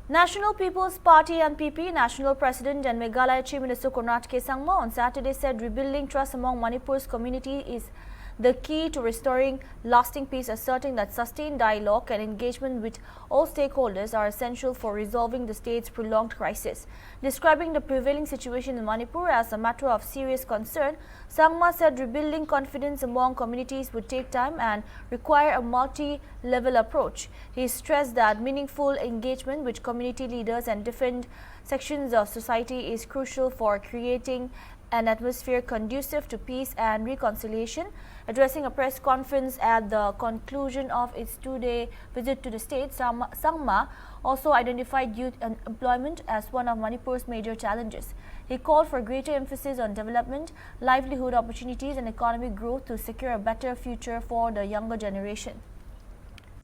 National People's Party (NPP) National President and Meghalaya Chief Minister Karnataka Sangma on Saturday said rebuilding trust among Manipur's community is the key to restoring lasting peace, asserting that sustained dialogue and engagement with all stakeholders are essential for resolving the state's prolonged crisis. Describing the prevailing situation in Manipur as a matter of serious concern, Sangma said rebuilding confidence among communities would take time and require a multi-level approach. He stressed that meaningful engagement with community leaders and different sections of society is crucial for creating an atmosphere conducive to peace and reconciliation. Addressing a press conference at the conclusion of its two-day visit to the state, Sangma also identified youth unemployment as one of Manipur's major challenges. He called for greater emphasis on development, livelihood opportunities and economic growth to secure a better future for the younger generation.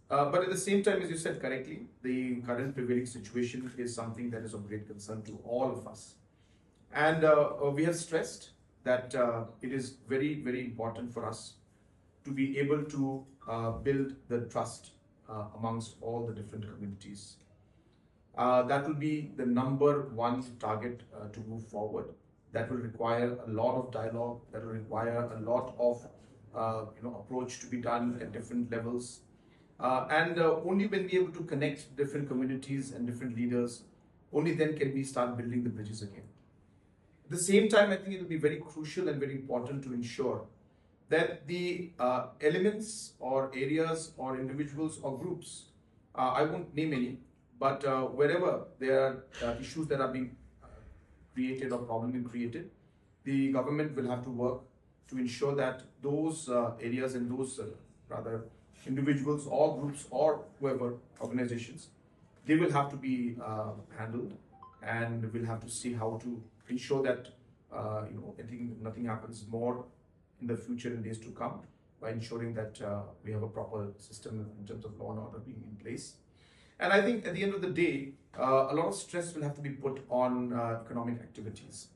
But at the same time, as you said correctly, the current prevailing situation is something that is of great concern to all of us. And we have stressed that it is very, very important for us to be able to build the trust amongst all the different communities. That will be the number one target to move forward. That will require a lot of dialogue. That will require a lot of approach to be done at different levels. And only when we are able to connect different communities and different leaders, only then can we start building the bridges again. At the same time, I think it will be very crucial and very important to ensure that the elements or areas or individuals or groups, I won't name any, but wherever there are issues that are being created or problem being created, the government will have to work to ensure that those areas and those rather individuals or groups or whoever organizations, they will have to be handled, and we'll have to see how to ensure that I think nothing happens more in the future in days to come, by ensuring that we have a proper system in terms of law and order being in place. And I think at the end of the day, a lot of stress will have to be put on economic activities.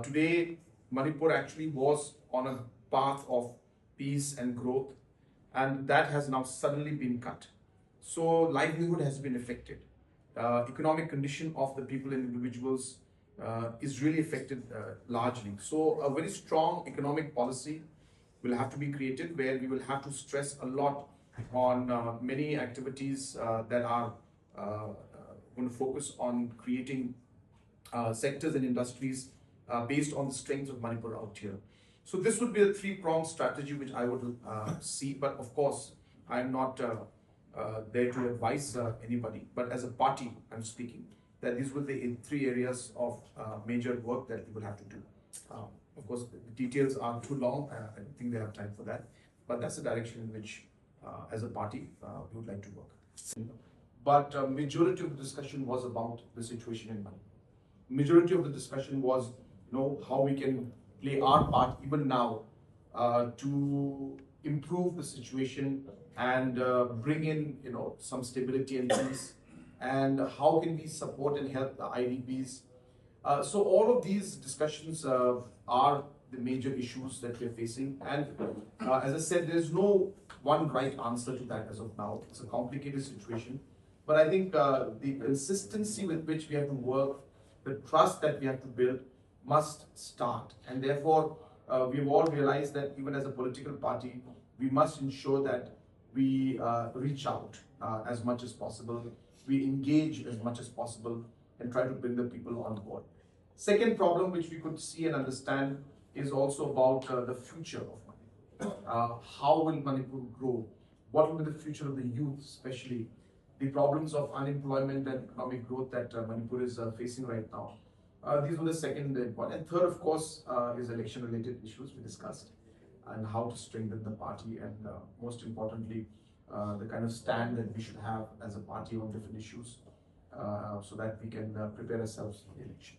Today, Manipur actually was on a path of peace and growth, and that has now suddenly been cut. So livelihood has been affected. Economic condition of the people and individuals is really affected largely. So a very strong economic policy will have to be created, where we will have to stress a lot on many activities that are going to focus on creating sectors and industries based on the strengths of Manipur out here. So this would be a three-pronged strategy which I would see, but of course I am not there to advise anybody, but as a party I'm speaking that these will be in three areas of major work that we will have to do. Of course, the details are too long. I don't think they have time for that, but that's the direction in which as a party we would like to work. But majority of the discussion was about the situation in Manipur. Majority of the discussion was how we can play our part even now to improve the situation and bring in some stability and peace, and how can we support and help the IDPs. So all of these discussions are the major issues that we're facing, and as I said, there is no one right answer to that as of now. It's a complicated situation, but I think the consistency with which we have to work, the trust that we have to build must start, and therefore we've all realized that even as a political party, we must ensure that we reach out as much as possible, we engage as much as possible, and try to bring the people on board. Second problem which we could see and understand is also about the future of Manipur. How will Manipur grow? What will be the future of the youth, especially the problems of unemployment and economic growth that Manipur is facing right now. These were the second point. And third, of course, is election-related issues we discussed, and how to strengthen the party, and most importantly, the kind of stand that we should have as a party on different issues, so that we can prepare ourselves for the election.